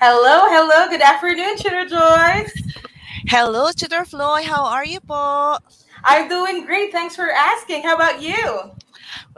Hello, hello. Good afternoon, Tutor Joyce. Hello, Tutor Floy. How are you po? I'm doing great. Thanks for asking. How about you?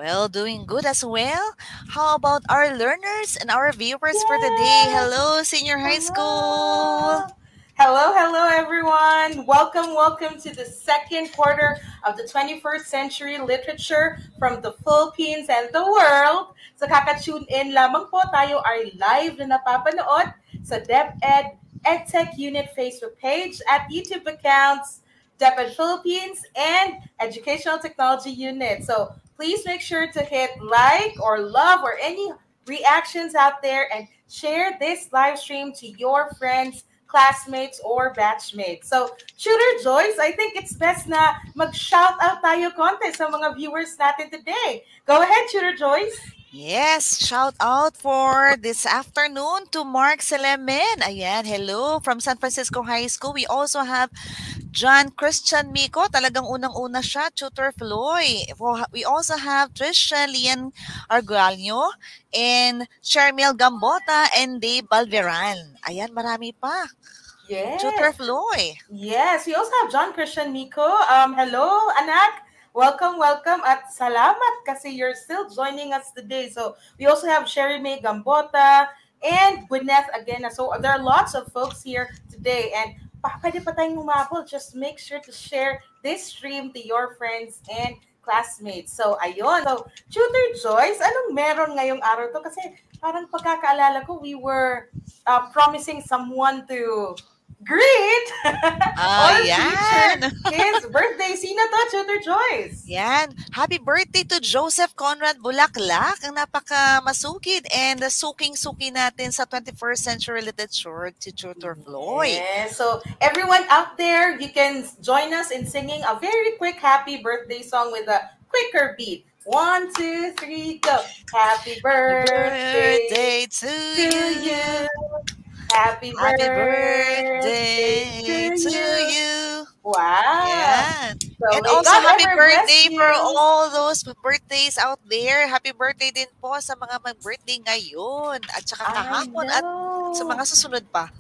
Well, doing good as well. How about our learners and our viewers for today? Yes. Hello, senior high school. Hello. Hello, hello, everyone. Welcome to the second quarter of the 21st century literature from the Philippines and the world. So kaka-tune in lamang po tayo ay live na napapanood sa DepEd EdTech Unit Facebook page at YouTube accounts DepEd Philippines and Educational Technology Unit. So please make sure to hit like or love or any reactions out there and share this live stream to your friends, classmates, or batchmates. So, Tutor Joyce, I think it's best na mag-shout out tayo konti sa mga viewers natin today. Go ahead, Tutor Joyce. Yes, shout out for this afternoon to Mark Selemen. Ayan, hello from San Francisco High School. We also have John Christian Miko, talagang unang-una siya, Tutor Floy. We also have Trisha Lian Argalio and Shermel Gambota and Dave Balveran. Ayan, marami pa. Tutor Yes. Floy. Yes, we also have John Christian Miko. Hello, anak. Welcome, at salamat kasi you're still joining us today. So we also have Sherry May Gambota and Gwyneth again. So there are lots of folks here today. And pwede pa tayong umabol. Just make sure to share this stream to your friends and classmates. So ayun. So Tutor Joyce, anong meron ngayong araw to? Kasi parang pagkakaalala ko, we were promising someone to greet our Yan. teacher his birthday. Sino to, Tutor Joyce? Yan. Happy birthday to Joseph Conrad Bulaklak. Ang napaka-masukid and suking-suki natin sa 21st century literature to Tutor Floyd. Yeah, so everyone out there, you can join us in singing a very quick happy birthday song with a quicker beat. 1, 2, 3, go. Happy birthday to you. you. Happy Happy birthday birthday to you. Wow. Yan. So And may also God happy ever bless birthday you. for all those birthdays out there. Happy birthday din po sa mga mag-birthday ngayon at saka kahapon at sa mga susunod pa.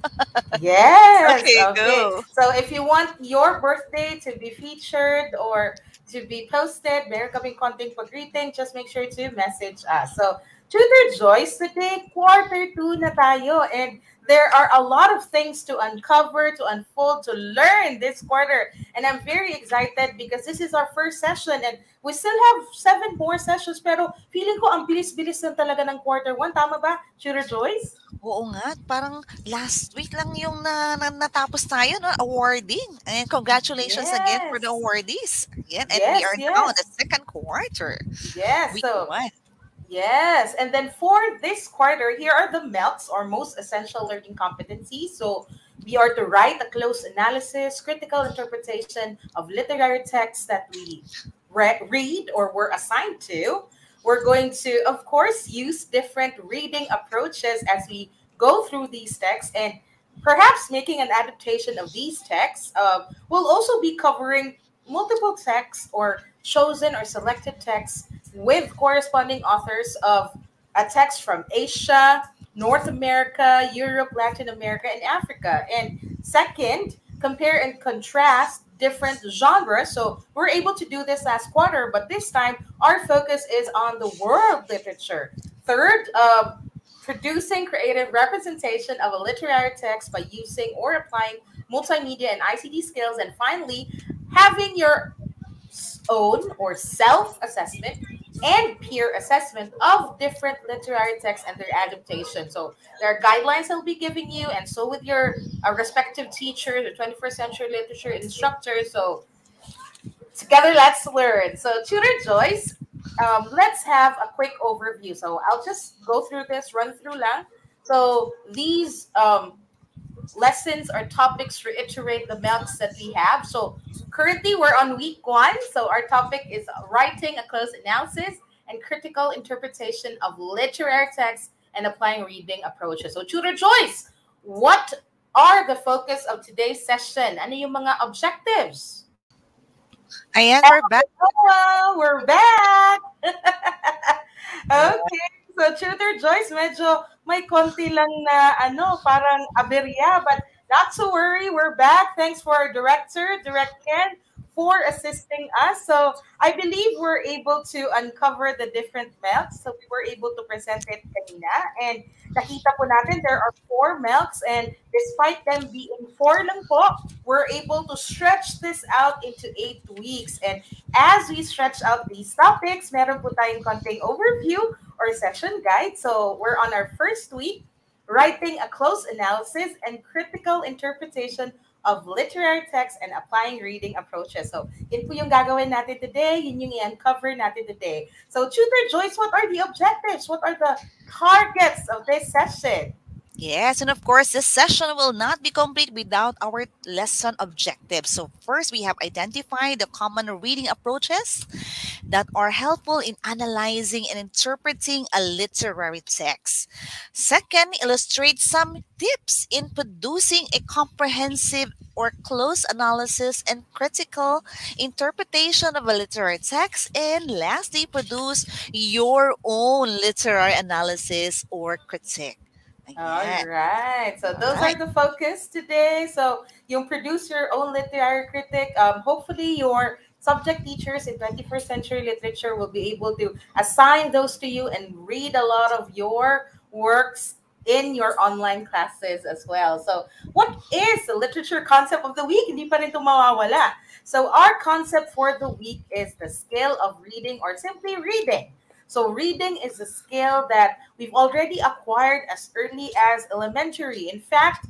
Yes. Okay, go. So if you want your birthday to be featured or to be posted, meron kaming konting pag-greeting, just make sure to message us. So Tutor Joyce, today quarter 2 na tayo and there are a lot of things to uncover, to unfold, to learn this quarter. And I'm very excited because this is our first session and we still have 7 more sessions. Pero feeling ko ang bilis-bilis lang talaga ng quarter 1. Tama ba, Tutor Joyce? Oo nga, parang last week lang yung natapos tayo, no? Awarding. And congratulations again for the awardees. Again, and we are now in the second quarter. Yes. Week 1. Yes, and then for this quarter, here are the MELCs or most essential learning competencies. So we are to write a close analysis, critical interpretation of literary texts that we read or were assigned to. We're going to, of course, use different reading approaches as we go through these texts and perhaps making an adaptation of these texts. We'll also be covering multiple texts or chosen or selected texts with corresponding authors of a text from Asia, North America, Europe, Latin America, and Africa. And second, compare and contrast different genres. So we're able to do this last quarter, but this time our focus is on the world literature. Third, producing creative representation of a literary text by using or applying multimedia and ICT skills. And finally, having your own or self-assessment and peer assessment of different literary texts and their adaptation. So there are guidelines I'll be giving you, and so with your respective teacher, the 21st century literature instructor. So together, let's learn. So Tutor Joyce, let's have a quick overview. So I'll just go through this, run through lang. So these lessons or topics reiterate the MELCs that we have. So currently we're on week 1. So our topic is writing a close analysis and critical interpretation of literary texts and applying reading approaches. So Tutor Joyce, what are the focus of today's session? Ano yung mga objectives? Ayan, we're back. Hello, we're back. Okay. So, Tutor Joyce, medyo may konti lang na parang aberya, but not to worry, we're back. Thanks for our director, Direct Ken, for assisting us. So, I believe we're able to uncover the different milks. So, we were able to present it kanina. And nakita po natin there are 4 milks. And despite them being 4 lang po, we're able to stretch this out into 8 weeks. And as we stretch out these topics, meron po tayong konting overview or session guide. So we're on our first week, writing a close analysis and critical interpretation of literary text and applying reading approaches. So yun po yung gagawin natin today, yun yung i-uncover natin today. So Tutor Joyce, what are the objectives? What are the targets of this session? Yes, and of course, this session will not be complete without our lesson objectives. So first, we have identified the common reading approaches that are helpful in analyzing and interpreting a literary text. Second, illustrate some tips in producing a comprehensive or close analysis and critical interpretation of a literary text. And lastly, produce your own literary analysis or critique. All right. So those are the focus today. So you produce your own literary critic. Hopefully your subject teachers in 21st century literature will be able to assign those to you and read a lot of your works in your online classes as well. So what is the literature concept of the week? Hindi pa rin ito mawawala. So our concept for the week is the skill of reading or simply reading. So reading is a skill that we've already acquired as early as elementary. In fact,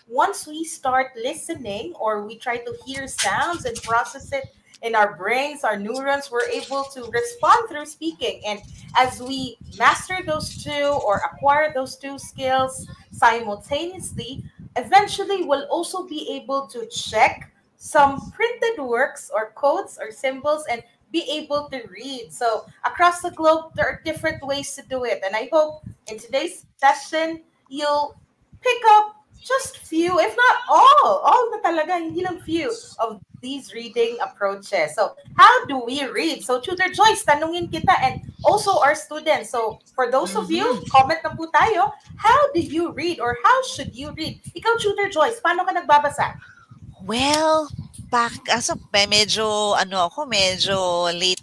once we start listening or we try to hear sounds and process it in our brains, our neurons, we're able to respond through speaking. And as we master those two or acquire those two skills simultaneously, eventually we'll also be able to check some printed works or codes or symbols and be able to read. So across the globe, there are different ways to do it. And I hope in today's session, you'll pick up just few, if not all na talaga, hindi lang few of these reading approaches. So how do we read? So Tutor Joyce, tanungin kita and also our students. So for those of you, comment na po tayo, how do you read or how should you read? Ikaw, Tutor Joyce, paano ka nagbabasa? Well, medyo late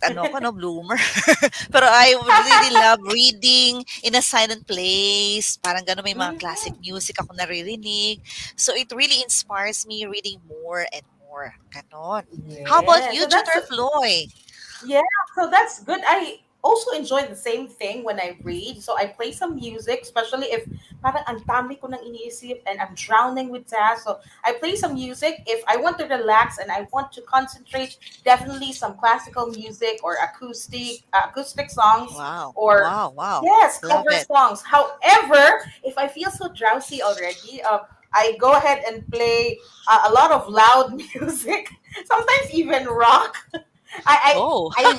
bloomer. Pero I really love reading in a silent place. Parang gano'n, may mga classic music ako naririnig. So it really inspires me reading more and more. Ganon. Yeah. How about you, So Tutor Floy? Yeah, so that's good. I also enjoy the same thing when I read. So I play some music, especially if parang ang dami ko nang iniisip and I'm drowning with tasks. So I play some music. If I want to relax and I want to concentrate, definitely some classical music or acoustic songs. Wow. Or wow. Yes, Love cover it. songs. However, if I feel so drowsy already, I go ahead and play a lot of loud music, sometimes even rock. I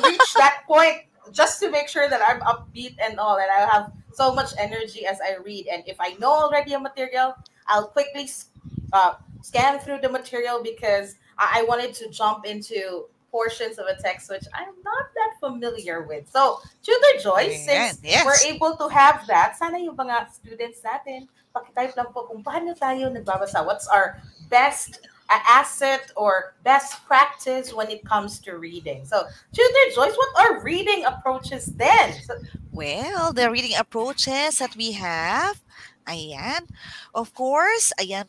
reach that point just to make sure that I'm upbeat and all, and I have so much energy as I read. And if I know already a material, I'll quickly scan through the material because I wanted to jump into portions of a text which I'm not that familiar with. So, Tutor Joyce, since we're able to have that, sana yung mga students natin, pakitype lang po kung paano tayo nagbabasa. What's our best asset or best practice when it comes to reading? So, Tutor Joyce, what are reading approaches then? Well, the reading approaches that we have, ayan. Of course, ayan,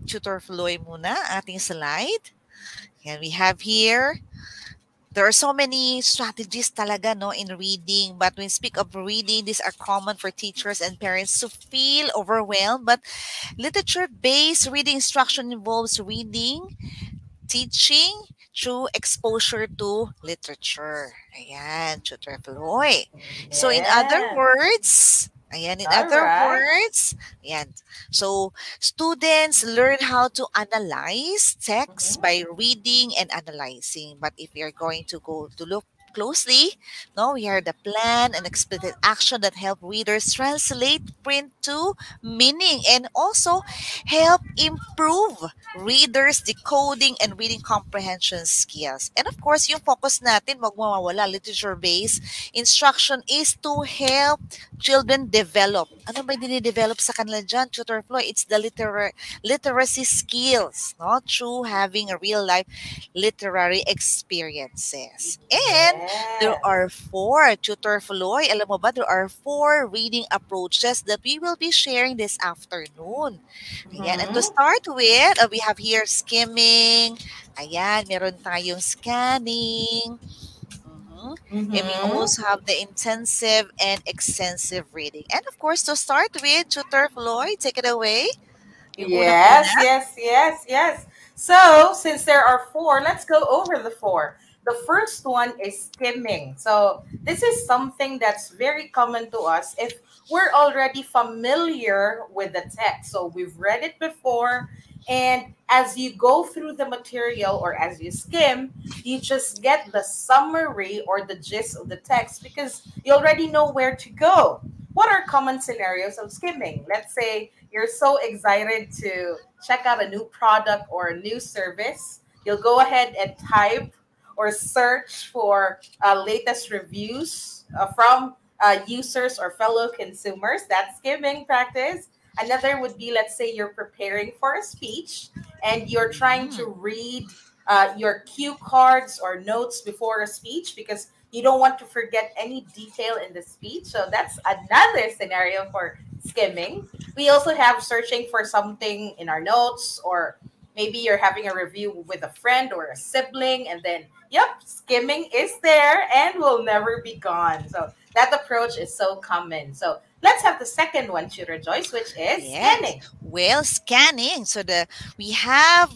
Tutor Floy muna, ating slide. And we have here, there are so many strategies talaga in reading. But when we speak of reading, these are common for teachers and parents to feel overwhelmed. But literature-based reading instruction involves reading, teaching through exposure to literature. Ayan, Tutor Floy. So in other words, so students learn how to analyze text by reading and analyzing. But if you're going to go to look closely. No, we are the plan and explicit action that help readers translate print to meaning and also help improve readers decoding and reading comprehension skills. And of course, yung focus natin, wag mawawala, literature-based instruction is to help children develop. Ano ba yung dinidevelop sa kanila dyan, Tutor Floyd? It's the literacy skills, no? Through having a real-life literary experiences. And there Yes. are four, Tutor Floyd, alam mo ba, there are four reading approaches that we will be sharing this afternoon. Ayan. And to Mhm. start with, we have here skimming. Ayan, meron tayong scanning. Mhm. And we Mhm. also have the intensive and extensive reading. And of course, to start with, Tutor Floyd, take it away. Yung Yes, unang-una. yes, yes, yes. So, since there are four, let's go over the four. The first one is skimming. So, this is something that's very common to us if we're already familiar with the text. So, we've read it before, and as you go through the material or as you skim, you just get the summary or the gist of the text because you already know where to go. What are common scenarios of skimming? Let's say you're so excited to check out a new product or a new service. You'll go ahead and type or search for latest reviews from users or fellow consumers. That's skimming practice. Another would be, let's say you're preparing for a speech and you're trying Mm. to read your cue cards or notes before a speech because you don't want to forget any detail in the speech. So that's another scenario for skimming. We also have searching for something in our notes, or maybe you're having a review with a friend or a sibling, and then, yep, skimming is there and will never be gone. So that approach is so common. So let's have the second one, Tutor Joyce, which is Yes. scanning. Well, scanning. So we have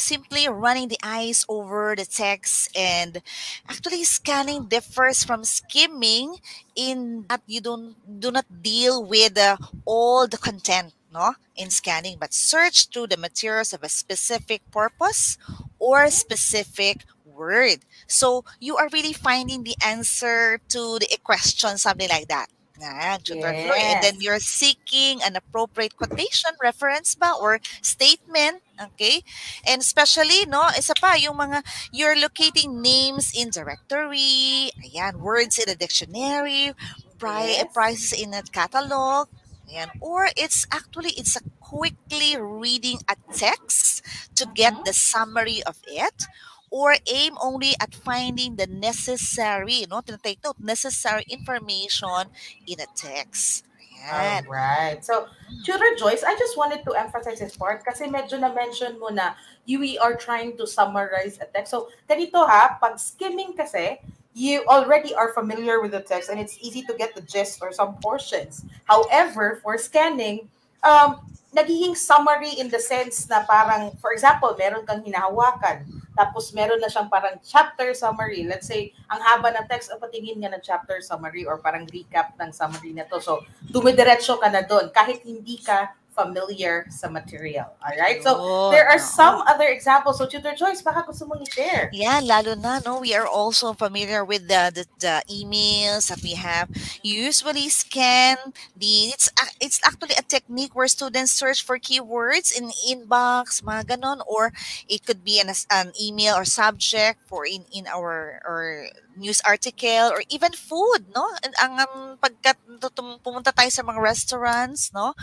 simply running the eyes over the text, and actually scanning differs from skimming in that you do not deal with all the content, no, in scanning, but search through the materials of a specific purpose or Mhm. specific word. So you are really finding the answer to the question, something like that. Tutor Floor. And then Yes. you're seeking an appropriate quotation, reference ba, or statement. Okay? And especially, no, isa pa, yung mga, you're locating names in directory, ayan, words in a dictionary, Yes. prices in a catalog, ayan, or it's a quickly reading a text to get Mhm. the summary of it, or aim only at finding the necessary, no, take note, necessary information in a text. All Ayan. right. So, Tutor Joyce, I just wanted to emphasize this part kasi medyo na-mention mo na we are trying to summarize a text. So, ganito ha, pag skimming kasi, you already are familiar with the text and it's easy to get the gist or some portions. However, for scanning, nagiging summary in the sense na parang, for example, meron kang hinahawakan, tapos meron na siyang parang chapter summary. Let's say, ang haba ng text, patingin nga ng chapter summary or parang recap ng summary na to. So, dumidiretso ka na doon kahit hindi ka familiar sa material. Alright? So, Yun, there are oo. some other examples. So, Tutor Joyce, baka gusto mong i-share. Yeah, lalo na, no, we are also familiar with the emails that we have. You usually scan it's actually a technique where students search for keywords in inbox, mga ganon, or it could be an email or subject for in our or news article or even food, no? And pagka pumunta tayo sa mga restaurants, no?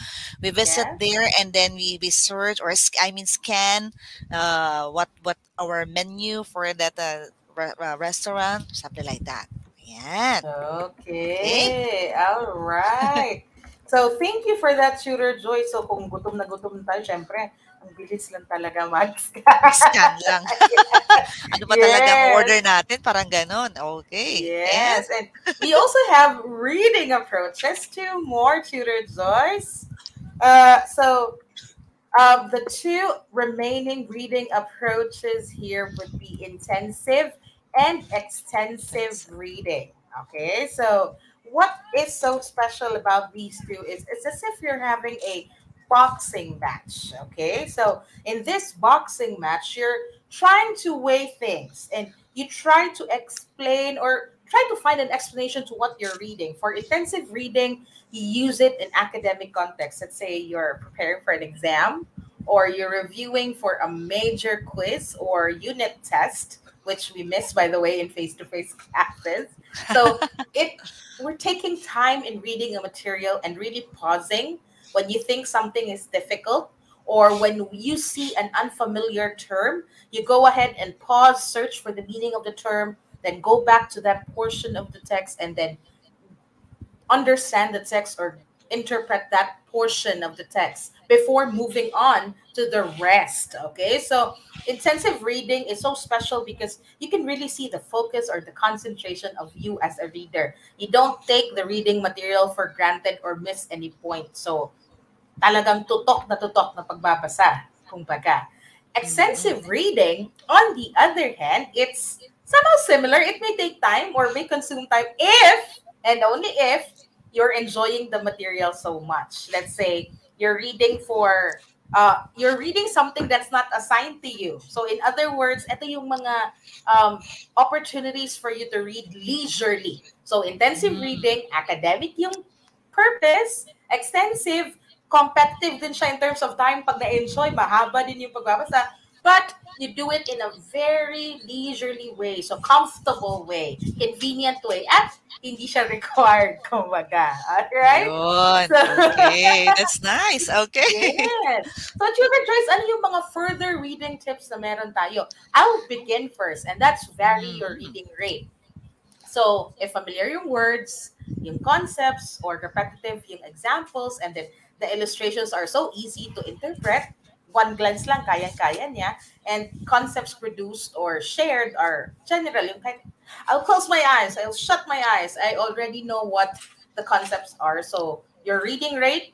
We visit Yes? there and then we search or scan what our menu for that restaurant, something like that. Yan. Okay. Okay. All right. So, thank you for that, Tutor Joyce. So, kung gutom na gutom tayo, syempre, ang bilis lang talaga Scan mag-scan. lang. Ano ba talagang order Yes. natin? Parang ganon. Okay. And Yes, and we also have reading approaches, two more, Tutor Joyce. So the two remaining reading approaches here would be intensive and extensive reading. Okay, so what is so special about these two is it's as if you're having a boxing match. Okay, so in this boxing match, you're trying to weigh things and you try to explain or try to find an explanation to what you're reading. For intensive reading, you use it in academic context. Let's say you're preparing for an exam or you're reviewing for a major quiz or unit test, which we miss, by the way, in face-to-face classes. So it we're taking time in reading a material and really pausing when you think something is difficult or when you see an unfamiliar term, you go ahead and pause, search for the meaning of the term, then go back to that portion of the text and then understand the text or interpret that portion of the text before moving on to the rest. Okay, so intensive reading is so special because you can really see the focus or the concentration of you as a reader. You don't take the reading material for granted or miss any point. So talagang tutok na pagbabasa, kumbaga. Mm-mm. Extensive reading, on the other hand, it's somehow similar. It may take time or may consume time if and only if you're enjoying the material so much. Let's say you're reading something that's not assigned to you. So in other words, ito yung mga opportunities for you to read leisurely. So intensive Mm. reading, academic yung purpose, extensive, competitive din siya in terms of time. Pag na-enjoy, mahaba din yung pagbabasa. But you do it in a very leisurely way. So comfortable way, convenient way. At hindi siya required, kumbaga. Alright? Yun. So, Okay. That's nice. Okay. yes. So, Tutor Joyce, ano yung mga further reading tips na meron tayo? I'll begin first, and that's vary your Mm. reading rate. So, if familiar yung words, yung concepts, or repetitive yung examples, and then the illustrations are so easy to interpret, one glance lang, kaya-kaya niya, and concepts produced or shared are general. Yung kind, I'll close my eyes, I'll shut my eyes, I already know what the concepts are. So, your reading rate,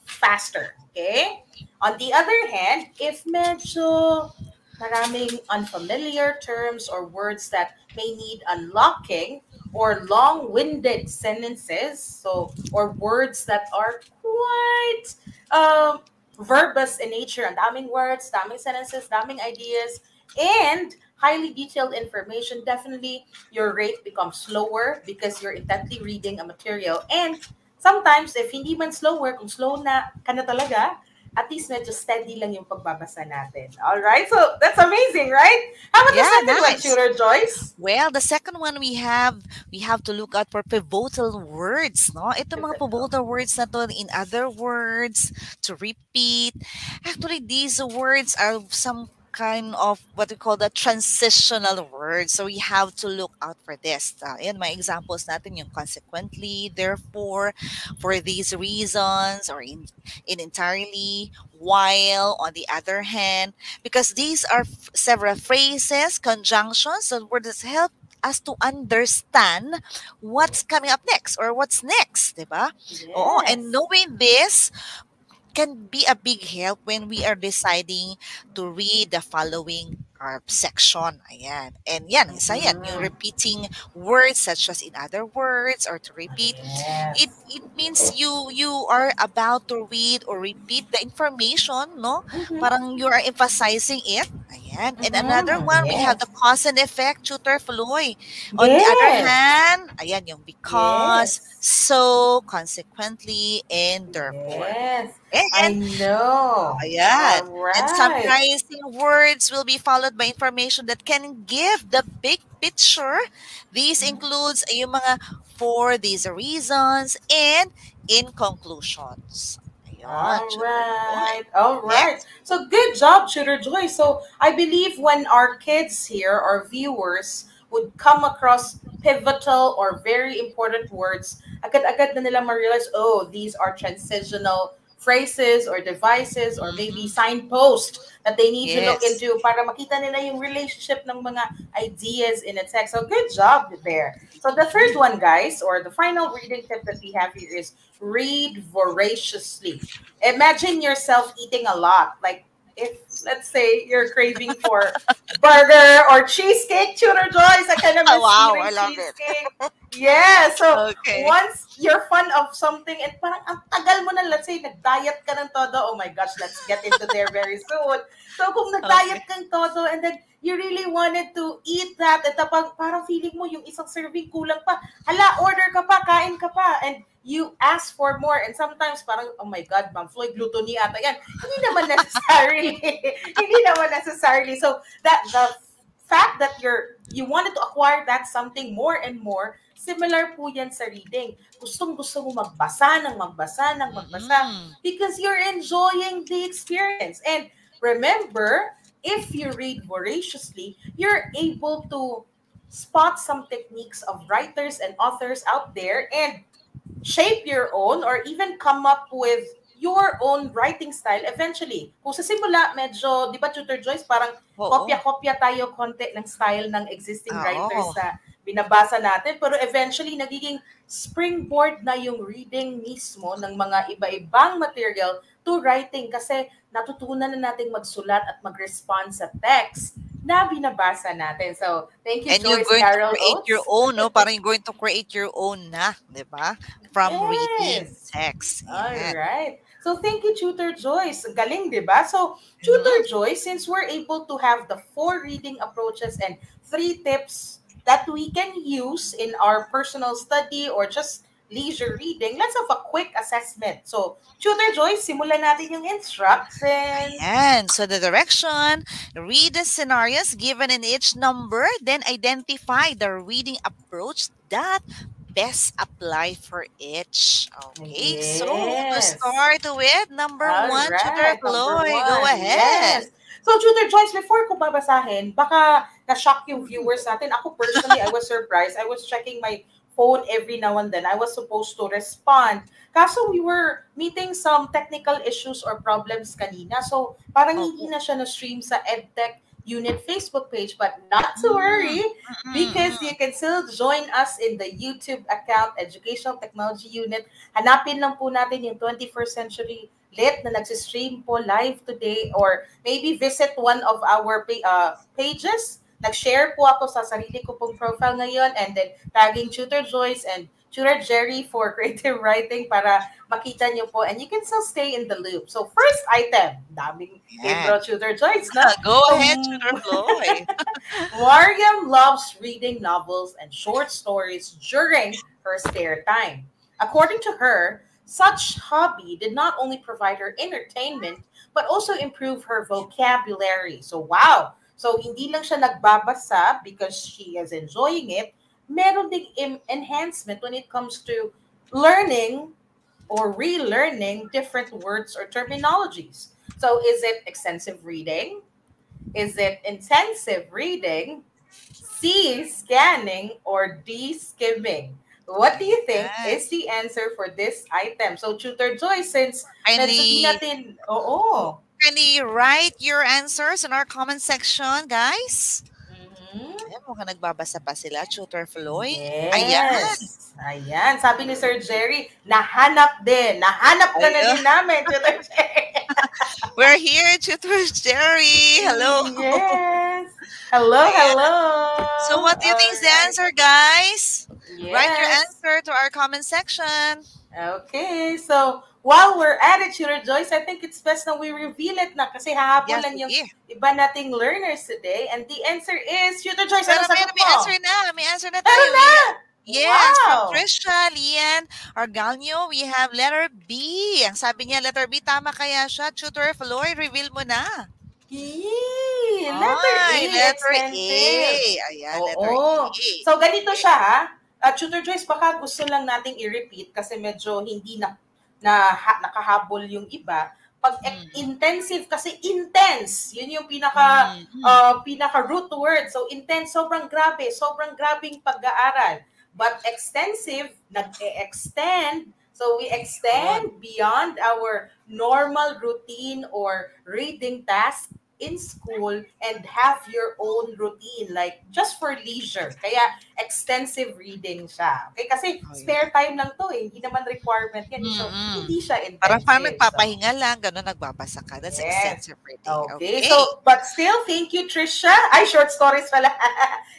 faster, okay? On the other hand, if medyo maraming unfamiliar terms or words that may need unlocking or long-winded sentences, so or words that are quite um, verbose in nature, ang daming words, daming sentences, daming ideas, and highly detailed information, definitely your rate becomes slower because you're intently reading a material. And sometimes, if hindi man slower, kung slow na ka na talaga, at least medyo steady lang yung pagbabasa natin. All right? So, that's amazing, right? How about the Yeah, second one, nice. Shooter Joyce? Well, the second one we have to look out for pivotal words, no? Ito mga pivotal words na to, in other words, to repeat. Actually, these words are some kind of what we call the transitional words. So we have to look out for this. In my examples natin yung consequently, therefore, for these reasons, or in entirely, while, on the other hand, because these are several phrases, conjunctions, that words help us to understand what's coming up next or what's next, diba? Oo, and Yes. knowing this can be a big help when we are deciding to read the following section. Ayan. And yan, isa yan, yung Mhm. repeating words such as in other words or to repeat. It Yes. it means you are about to read or repeat the information, no? Mhm. Parang you are emphasizing it. Ayan. And another Mhm. one, we have Yes. the cause and effect, tutor Floy. On the other Yes. hand, ayan, yung because, Yes. so, consequently, and therefore. Yes. I And know. ayan. All And right. summarizing words will be followed by information that can give the big picture. These includes yung mga for these reasons and in conclusions. Ayan, All Tutor Joy. right. All right. Next. So good job, Shooter Joy. So I believe when our kids here, our viewers, would come across pivotal or very important words, agad-agad na nila ma-realize, oh, these are transitional phrases or devices or maybe Mhm. signpost that they need to look Yes. into para makita nila yung relationship ng mga ideas in a text. So good job there. So the third one, guys, or the final reading tip that we have here is read voraciously. Imagine yourself eating a lot, like if let's say you're craving for burger or cheesecake, Tutor Joyce, I kind of miss Wow, I eating love it. cheesecake. Yeah, so Okay. once you're fond of something and parang ang tagal mo na, let's say, nag-diet ka ng todo, oh my gosh, let's get into there very soon. So kung Okay. nag-diet kang todo and then you really wanted to eat that at parang feeling mo yung isang serving kulang pa, hala, order ka pa, kain ka pa, and you ask for more and sometimes parang, oh my God, Ma'am Floyd, gluttony ata yan. Hindi naman necessarily. Hindi naman necessarily. So that the fact that you wanted to acquire that something more and more, similar po yan sa reading. Gustong-gusto mo magbasa ng magbasa ng magbasa because you're enjoying the experience. And remember, if you read voraciously, you're able to spot some techniques of writers and authors out there and shape your own or even come up with your own writing style eventually. Kung sa simula, medyo, di ba, Tutor Joyce, parang kopya-kopya tayo konti ng style ng existing writers na binabasa natin. Pero eventually, nagiging springboard na yung reading mismo ng mga iba-ibang material to writing kasi natutunan na nating magsulat at mag-respond sa text na binabasa natin. So, thank you, And Joyce you're going Carol to create Oates. your own, no? Parang you're going to create your own na, di ba? From reading text. All right. So, thank you, Tutor Joyce. Galing, di ba? So, Tutor Joyce, since we're able to have the 4 reading approaches and 3 tips that we can use in our personal study or just leisure reading, let's have a quick assessment. So, Tutor Joyce, simulan natin yung instructions. Ayan. So, the direction, read the scenarios given in each number, then identify the reading approach that best apply for each. Okay, Yes. so to start with, number 1, Tutor Floyd, go Yes. ahead. So, Tutor Joyce, before ko babasahin, baka na-shock yung viewers natin. Ako personally, I was surprised. I was checking my phone every now and then. I was supposed to respond. Kaso we were meeting some technical issues or problems kanina. So, parang hindi na siya na-stream sa EdTech Unit Facebook page. But not to worry, because you can still join us in the YouTube account, Educational Technology Unit. Hanapin lang po natin yung 21st Century Lit na nagsistream po live today, or maybe visit one of our pages. Nag-share po ako sa sarili ko pong profile ngayon and then tagging Tutor Joyce and Tutor Jerry for creative writing para makita nyo po and you can still stay in the loop. So first item, daming libro, Tutor Joyce, no? Go ahead, Tutor Floyd. Mariam loves reading novels and short stories during her spare time. According to her, such hobby did not only provide her entertainment but also improve her vocabulary. So wow! So, hindi lang siya nagbabasa because she is enjoying it. Meron ding enhancement when it comes to learning or relearning different words or terminologies. So, is it extensive reading? Is it intensive reading? C, scanning? Or D, skimming? What do you think is the answer for this item? So, Tutor Joyce, since natin, can you write your answers in our comment section, guys? Ayan, mukhang nagbabasa pa sila, Tutor Floyd. Yes. Ayan. Sabi ni Sir Jerry, nahanap din. Nahanap ka na din namin, Tutor Jerry. We're here, Tutor Jerry. Hello. Yes. Hello. So what do you think is the answer, guys? Yes. Write your answer to our comment section. Okay. So, while we're at it, Tutor Joyce, I think it's best na we reveal it na kasi hahabolan yung iba nating learners today. And the answer is, Tutor Joyce, ano sagot mo? May answer na tayo. Yes, wow. From Trisha, Lian, Argalio, we have letter B. Ang sabi niya, letter B, tama kaya siya? Tutor Floyd, reveal mo na. Letter A. Ayan, letter A. So, ganito siya, ha? Tutor Joyce, baka gusto lang nating i-repeat kasi medyo hindi nakahabol yung iba. Pag intensive, kasi intense. Yun yung pinaka root word. So, intense, sobrang grabing pag-aaral. But extensive, nag-extend. So, we extend beyond our normal routine or reading task in school and have your own routine, like just for leisure. Kaya extensive reading siya. Okay? Kasi spare time lang to eh. Hindi naman requirement yan. So, hindi siya Parang intensive. nagpapahinga lang, gano'n, nagbabasa ka. That's extensive reading. Okay. So, but still, thank you, Trisha. Ay, short stories pala.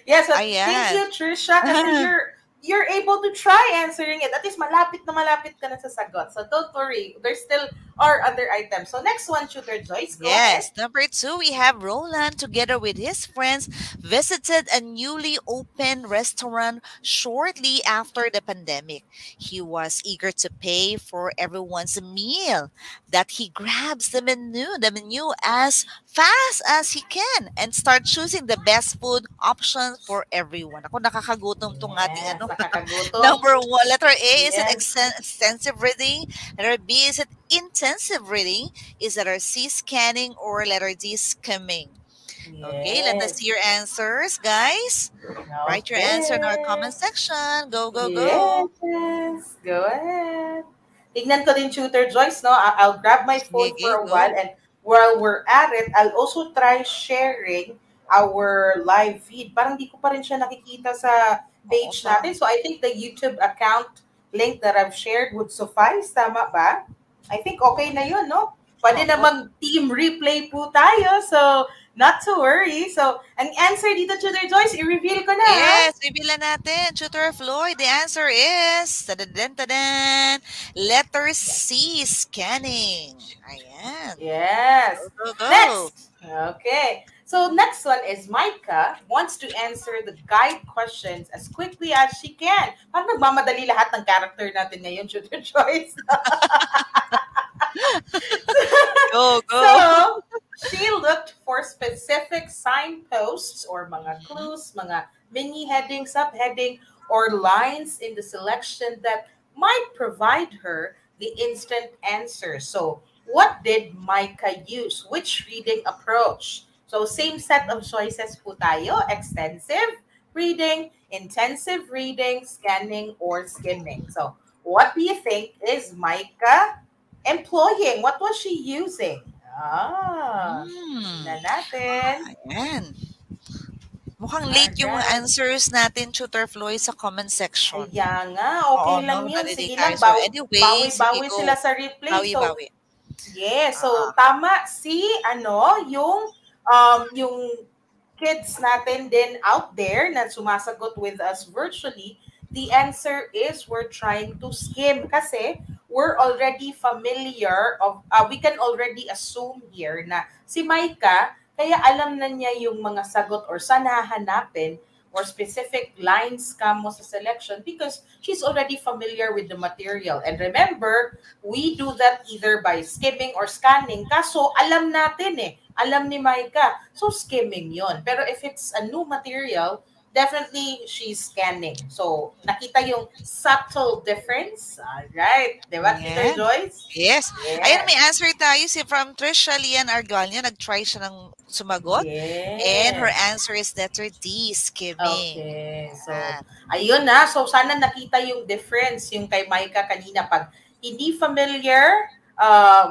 Yes, so thank you, Trisha, kasi you're able to try answering it. At least malapit ka na sa sagot. So don't worry. There still are other items. So next one, Tutor Joyce, go ahead. Number 2, we have Roland together with his friends visited a newly opened restaurant shortly after the pandemic. He was eager to pay for everyone's meal, that he grabs the menu as fast as he can and start choosing the best food options for everyone. Ako, nakakagutom tong ating Number 1, letter A, is it extensive reading? Letter B, is it intensive reading? Is letter C, scanning, or letter D, skimming? Okay, let us see your answers, guys. Write your answer in our comment section. Go, go, go. Yes, go ahead. Tignan ko din, Tutor Joyce, no? I'll grab my phone for a while, and while we're at it, I'll also try sharing our live feed. Parang di ko pa rin siya nakikita sa page natin. So I think the YouTube account link that I've shared would suffice. Tama ba? I think okay na yun, no? Pwede na mag-team replay po tayo. So, not to worry. So, ang answer dito, Tutor Joyce, i-reveal ko na. Yes, reveal na natin. Tutor Floyd, the answer is letter C, scanning. Ayan. Yes. Go, go, go. Next. Okay. So next one is Micah wants to answer the guide questions as quickly as she can. Parang nagmamadali lahat ng character natin ngayon, Tutor Joyce. Go, go. So, she looked for specific signposts or mga clues, mga mini heading, subheading, or lines in the selection that might provide her the instant answer. So, what did Micah use? Which reading approach? So, same set of choices po tayo. Extensive reading, intensive reading, scanning, or skimming. So, what do you think is Micah employing? What was she using? Na natin. Ayan. Mukhang late yung answers natin, Tutor Floyd, sa comment section. Kaya nga, okay lang yun. Sige lang, bawi sila sa replay. Bawi. Yeah, so tama si yung kids natin din out there na sumasagot with us virtually. The answer is we're trying to skim kasi we're already familiar of we can already assume here na si Micah kaya alam na niya yung mga sagot or saan hahanapin or specific lines kamo sa selection because she's already familiar with the material. And remember, we do that either by skimming or scanning. Kaso alam natin alam ni Micah. So skimming yon. Pero if it's a new material, definitely she's scanning. So nakita yung subtle difference. Alright. Diba, Teacher Joyce? Yes. Ayan, may answer tayo. From Trisha Lian Argalia, nag-try siya ng sumagot. And her answer is letter D, skimming. Okay. So, ayun na. So, sana nakita yung difference yung kay Micah kanina. Pag hindi familiar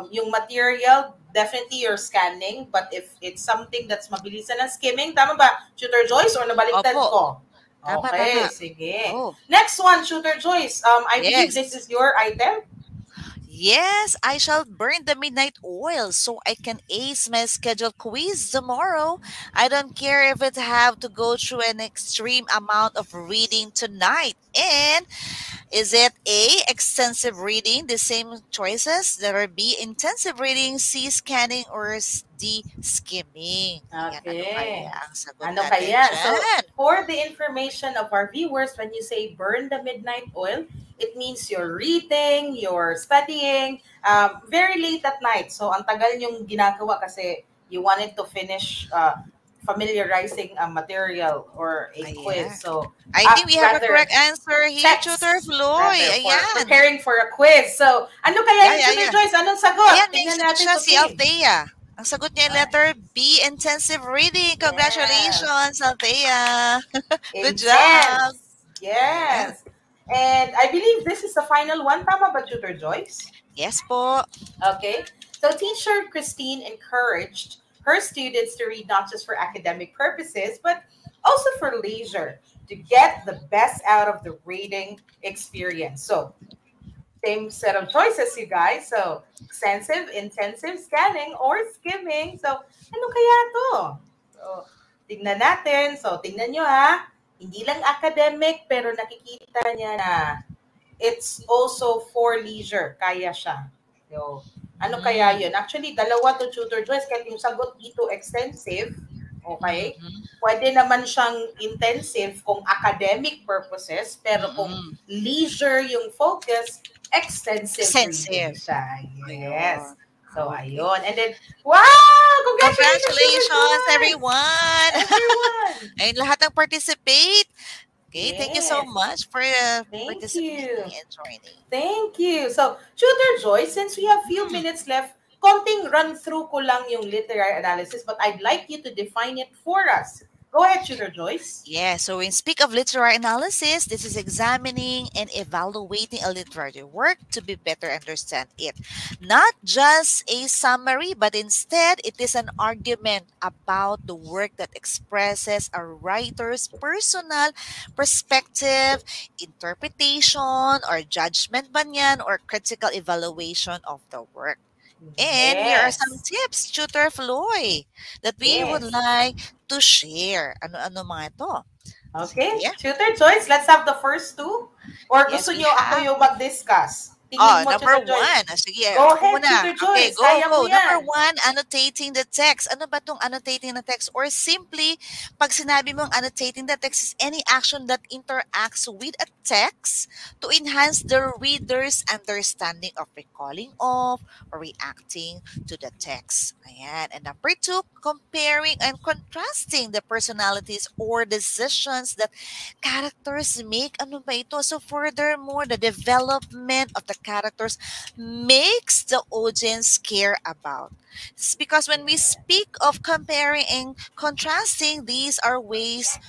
yung material, definitely you're scanning. But if it's something that's mabilisan ng skimming, tama ba, Tutor Joyce? Or nabaliktad ko? Okay, tama. Sige. Next one, Tutor Joyce. I believe this is your item. Yes, I shall burn the midnight oil so I can ace my scheduled quiz tomorrow. I don't care if it have to go through an extreme amount of reading tonight. And is it A, extensive reading, the same choices? Letter B, intensive reading, C, scanning, or D, skimming? Okay. Ano kaya? So, for the information of our viewers, when you say burn the midnight oil, it means you're reading, you're studying, very late at night. So, ang tagal yung ginagawa kasi you wanted to finish familiarizing a material or a quiz. So, I think we have a correct answer here, Tutor Floyd. Preparing for a quiz. So, ano kaya yung Tutor Joyce? Anong sagot? Ayan, tingnan natin si Althea. Ang sagot niya, letter B, intensive reading. Congratulations, Althea. Good job. Yes. And I believe this is the final one. Tama ba, Tutor Joyce? Yes po. Okay. So, Teacher Christine encouraged her students to read not just for academic purposes, but also for leisure to get the best out of the reading experience. So, same set of choices, you guys. So, extensive, intensive, scanning, or skimming. So, ano kaya to? So, tingnan natin. So, tingnan nyo ha. Hindi lang academic, pero nakikita niya na it's also for leisure. Kaya siya. So, ano kaya yun? Actually, dalawa to Tutor Joyce. Kahit yung sagot dito extensive, okay? Pwede naman siyang intensive kung academic purposes, pero kung leisure yung focus, extensive reading siya. Yes. So, ayun. And then, wow! Congratulations, everyone! Everyone! Ayun, lahat ng participate. Okay, thank you so much for participating and joining. Thank you. So, Tutor Joyce, since we have few minutes left, konting run-through ko lang yung literary analysis, but I'd like you to define it for us. Go ahead, Tutor Joyce. Yeah, so when speak of literary analysis, this is examining and evaluating a literary work to be better understand it. Not just a summary, but instead it is an argument about the work that expresses a writer's personal perspective, interpretation, or judgment ba niyan, or critical evaluation of the work. And here are some tips, Tutor Floy, that we would like to share. Ano-ano mga ito? Okay. Tutor Joyce, let's have the first two. Or gusto nyo ako yung mag-discuss? Number one. Sige, go ahead, Tutor Joyce. Okay, go. Number one, annotating the text. Ano ba itong annotating the text? Or simply, pag sinabi mong annotating the text is any action that interacts with a text to enhance the reader's understanding of recalling of or reacting to the text. Ayan. And number two, comparing and contrasting the personalities or decisions that characters make. Ano ba ito? So furthermore, the development of the characters makes the audience care about. It's because when we speak of comparing and contrasting, these are ways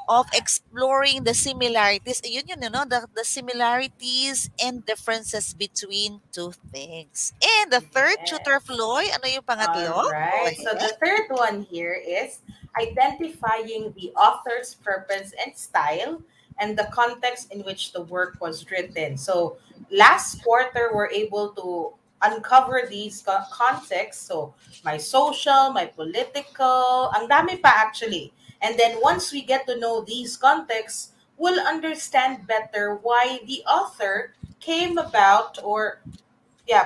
of exploring the similarities. Yun, the similarities and differences between two things. And the third, Tutor Floy, ano yung pangatlo? All right. So the third one here is identifying the author's purpose and style and the context in which the work was written. So last quarter, we're able to uncover these contexts. So my social, my political, ang dami pa actually. And then once we get to know these contexts, we'll understand better why the author came about or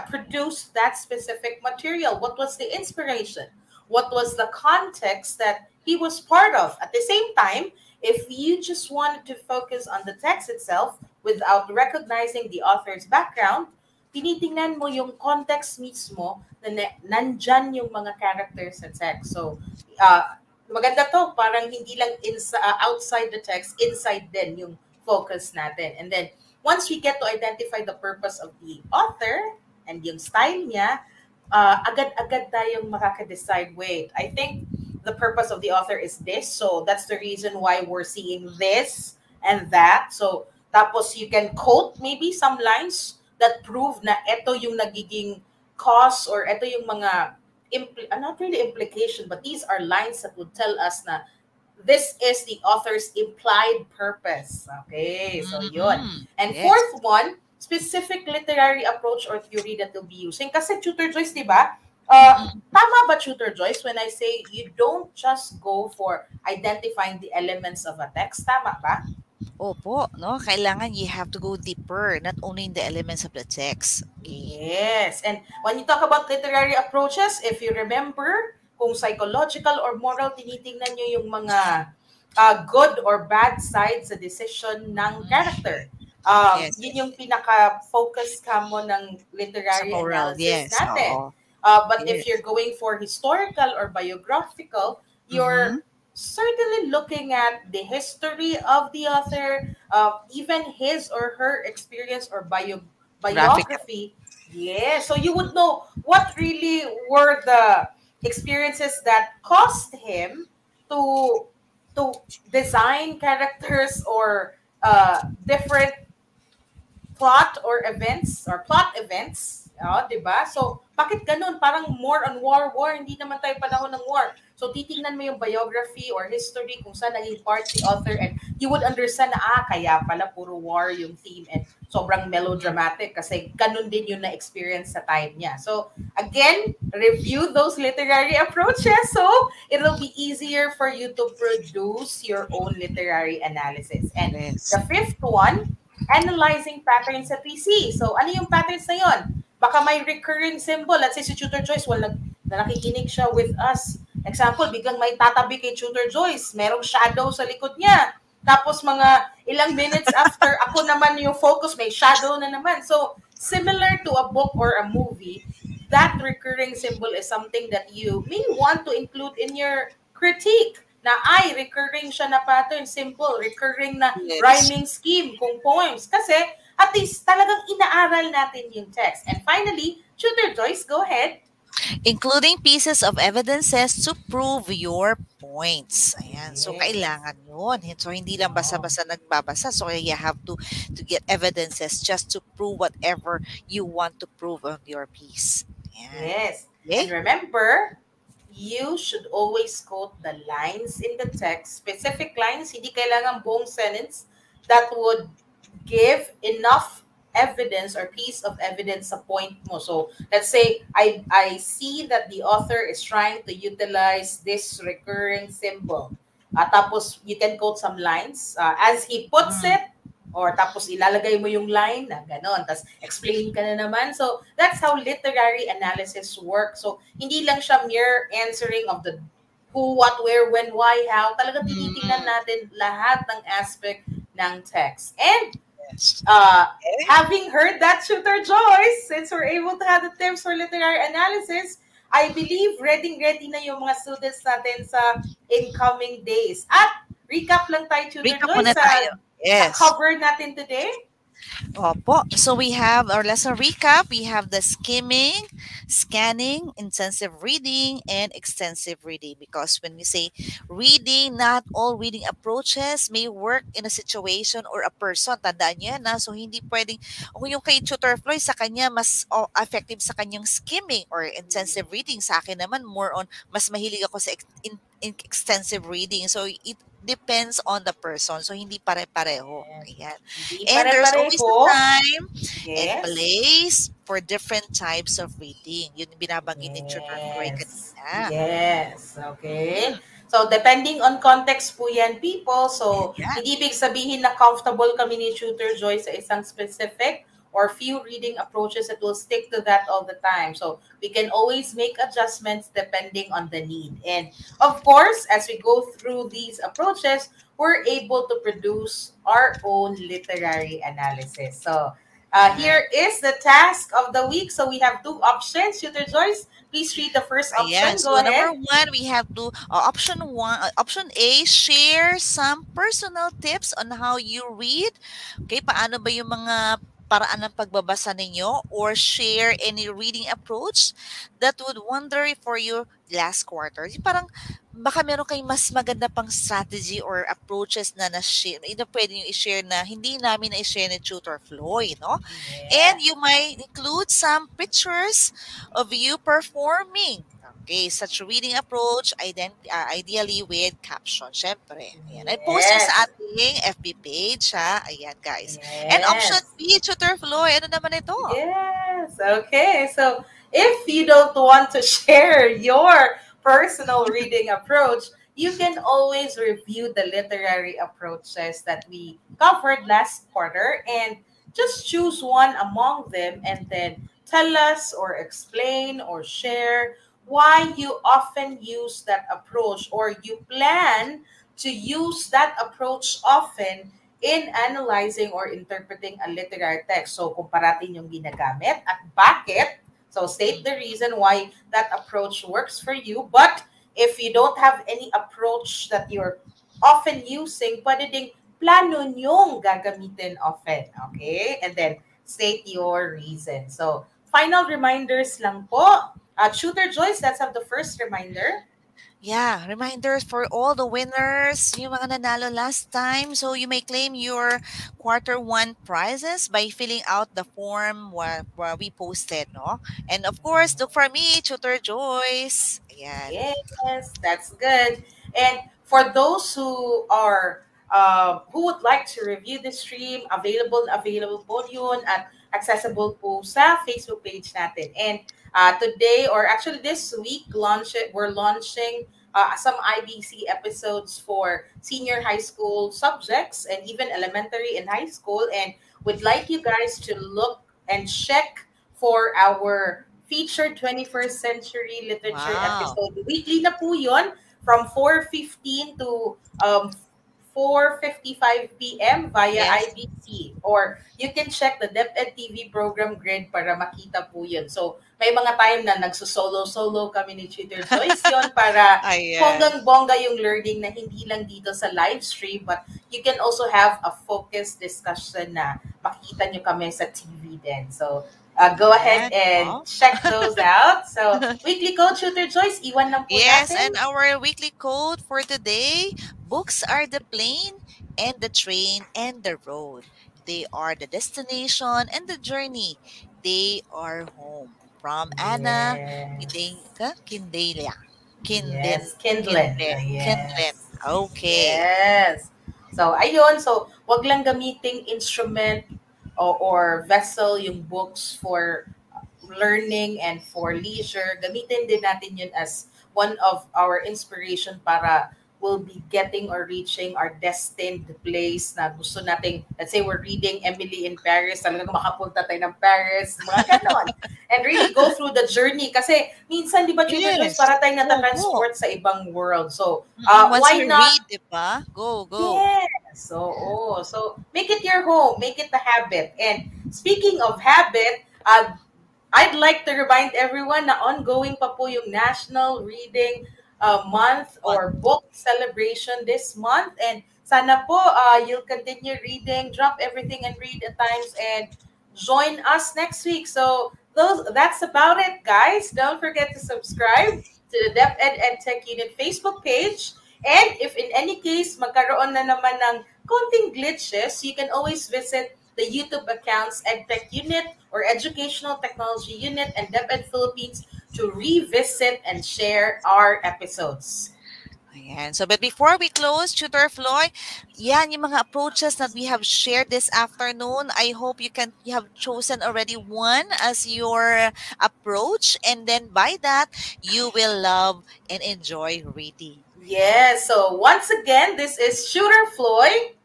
produced that specific material. What was the inspiration? What was the context that he was part of? At the same time, if you just wanted to focus on the text itself without recognizing the author's background, tinitingnan mo yung context mismo na nandyan yung mga characters sa text. So, maganda to, parang hindi lang outside the text, inside din yung focus natin. And then, once we get to identify the purpose of the author and yung style niya, agad-agad tayong makaka-decide, wait, I think the purpose of the author is this, so that's the reason why we're seeing this and that. So, tapos you can quote maybe some lines that prove na ito yung nagiging cause or ito yung mga not really implication, but these are lines that would tell us na this is the author's implied purpose. Okay, so yun. And fourth one, specific literary approach or theory that they'll be using. Kasi Tutor Joyce, di ba? Tama ba, Tutor Joyce, when I say you don't just go for identifying the elements of a text? Tama ba? Opo, no? Kailangan you have to go deeper, not only in the elements of the text. Yes. And when you talk about literary approaches, if you remember, kung psychological or moral, tinitingnan nyo yung mga good or bad sides sa decision ng character. Yun yung pinaka-focus kamo ng literary analysis natin. But if you're going for historical or biographical, you're certainly looking at the history of the author, even his or her experience or biography. Yeah, so you would know what really were the experiences that caused him to design characters or different plot events, diba? So bakit ganun? Parang more on war. Hindi naman tayo panahon ng war. So, titingnan mo yung biography or history kung saan naging part si author and you would understand na, kaya pala puro war yung theme and sobrang melodramatic kasi ganun din yung na-experience sa time niya. So, again, review those literary approaches so it'll be easier for you to produce your own literary analysis. And the fifth one, analyzing patterns that we see. So, ano yung patterns na yun? Baka may recurring symbol. Let's say si Tutor Joyce, nakikinig siya with us. Example, biglang may tatabi kay Tutor Joyce. Merong shadow sa likod niya. Tapos mga ilang minutes after, ako naman yung focus, may shadow na naman. So, similar to a book or a movie, that recurring symbol is something that you may want to include in your critique. Na recurring siya na pattern, simple, recurring na rhyming scheme kung poems. Kasi at least talagang inaaral natin yung text. And finally, Tutor Joyce, go ahead. Including pieces of evidences to prove your points. Ayan. So, kailangan yun. So, hindi lang basa-basa nagbabasa. So, you have to get evidences just to prove whatever you want to prove on your piece. Ayan. Yes. Okay? And remember, you should always quote the lines in the text, specific lines, hindi kailangan buong sentence that would give enough evidence or piece of evidence sa point mo. So, let's say, I see that the author is trying to utilize this recurring symbol. Tapos, you can quote some lines. As he puts it, or tapos ilalagay mo yung line na gano'n, tapos explain ka na naman. So, that's how literary analysis works. So, hindi lang siya mere answering of the who, what, where, when, why, how. Talaga tinitingnan natin lahat ng aspect ng text. And having heard that, Tutor Joyce, since we're able to have the tips for literary analysis, I believe ready na yung mga students natin sa incoming days. At recap lang tayo, Tutor Joyce, sa cover natin today. Opo. So we have our lesson recap. We have the skimming, scanning, intensive reading, and extensive reading. Because when we say reading, not all reading approaches may work in a situation or a person. Tandaan niyo na. So hindi pwedeng, kung yung kay Tutor Floyd, sa kanya mas effective sa kanyang skimming or intensive reading. Sa akin naman, more on, mas mahilig ako sa extensive reading. So it depends on the person. So, hindi pare-pareho. Ayan. And there's always a time and place for different types of reading. Yun binabanggit ni Tutor Floyd kanina. Yes. Okay. So, depending on context po yan, people. So, hindi ibig sabihin na comfortable kami ni Tutor Joyce sa isang specific or few reading approaches that will stick to that all the time. So we can always make adjustments depending on the need. And of course, as we go through these approaches, we're able to produce our own literary analysis. So here is the task of the week. So we have two options. Tutor Joyce, please read the first option. Yes, so number one, we have to option A, share some personal tips on how you read. Okay, paano ba yung mga paraan ng pagbabasa ninyo, or share any reading approach that would wonder for your last quarter. Parang baka meron kayong mas maganda pang strategy or approaches na na-share, pwede nyo i-share na hindi namin na-share ni Tutor Floyd, no? And you might include some pictures of you performing. Okay, such reading approach, ideally with caption, syempre. Ayan. I post sa ating FB page, ha? Ayan, guys. And option B, Tutor Floyd, ano naman ito? Yes, okay. So, if you don't want to share your personal reading approach, you can always review the literary approaches that we covered last quarter and just choose one among them and then tell us or explain or share why you often use that approach or you plan to use that approach often in analyzing or interpreting a literary text. So, kung parating yung ginagamit at bakit. So, state the reason why that approach works for you. But if you don't have any approach that you're often using, pwede ding plano nyong gagamitin often. Okay? And then, state your reason. So, final reminders lang po. Tutor Joyce, let's have the first reminder. Yeah, reminders for all the winners, yung mga nanalo last time. So you may claim your quarter one prizes by filling out the form where we posted, no? And of course, look for me, Tutor Joyce. Ayan. Yes, that's good. And for those who are who would like to review the stream, available po yun at accessible po sa Facebook page natin. And today, or actually this week, we're launching some IBC episodes for senior high school subjects and even elementary and high school. And would like you guys to look and check for our featured 21st century literature Wow. episode. Weekly na po yun from 4:15 to 4:55 p.m. via Yes. IBC. Or you can check the DepEd TV program grid para makita po yun. So, may mga time na nagsusolo-solo kami ni Tutor Joyce yun para Ayan. bonggang-bongga yung learning na hindi lang dito sa live stream, but you can also have a focused discussion na makikita nyo kami sa TV din. So, go ahead Ayan. and Wow. check those out. So, weekly code, Tutor Joyce, iwan lang po Yes, natin. and our weekly code for today, books are the plane and the train and the road. They are the destination and the journey. They are home. From Anna Yes. Kindelia. Yes. Kindlen. Kindlen. Yes. Okay. Yes. So, ayun. So, wag lang gamiting instrument or vessel yung books for learning and for leisure. Gamitin din natin yun as one of our inspiration para we'll be getting or reaching our destined place na gusto nating, let's say we're reading Emily in Paris, talagang makapunta tayo ng Paris, mga ganon. And really go through the journey. Kasi minsan, di ba, Tutor Joyce, Yes. para tayong Go, go. natatransport sa ibang world. So, Once why you not? read, di ba? Go, go. Yes. So make it your home, make it the habit. And speaking of habit, I'd like to remind everyone na ongoing pa po yung National Reading Month or book celebration this month. And sana po you'll continue reading, drop everything and read at times, and join us next week. So that's about it, guys. Don't forget to subscribe to the DepEd EdTech Unit Facebook page. And if in any case magkaroon na naman ng konting glitches, you can always visit the YouTube accounts EdTech Unit or Educational Technology Unit and DepEd Philippines to revisit and share our episodes. Ayan. So, but before we close, Tutor Floyd, yan yung mga approaches that we have shared this afternoon. I hope you have chosen already one as your approach, and then by that, you will love and enjoy reading. Yes. So once again, this is Shooter Floyd.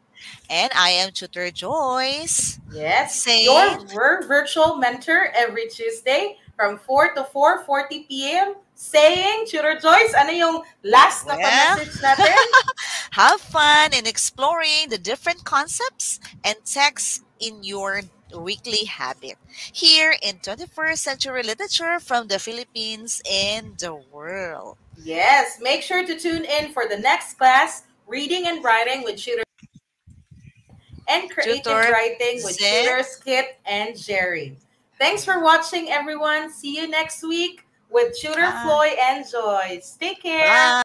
And I am Tutor Joyce. Yes. Saying, Your virtual mentor every Tuesday from 4 to 4:40 p.m. saying, Tutor Joyce, ano yung last na message natin? Have fun in exploring the different concepts and texts in your weekly habit here in 21st century literature from the Philippines and the world. Yes. Make sure to tune in for the next class, Reading and Writing with Shooter and Creative Writing with Shooters Kit and Jerry. Thanks for watching, everyone. See you next week with Tutor Floyd and Joyce. Take care. Bye.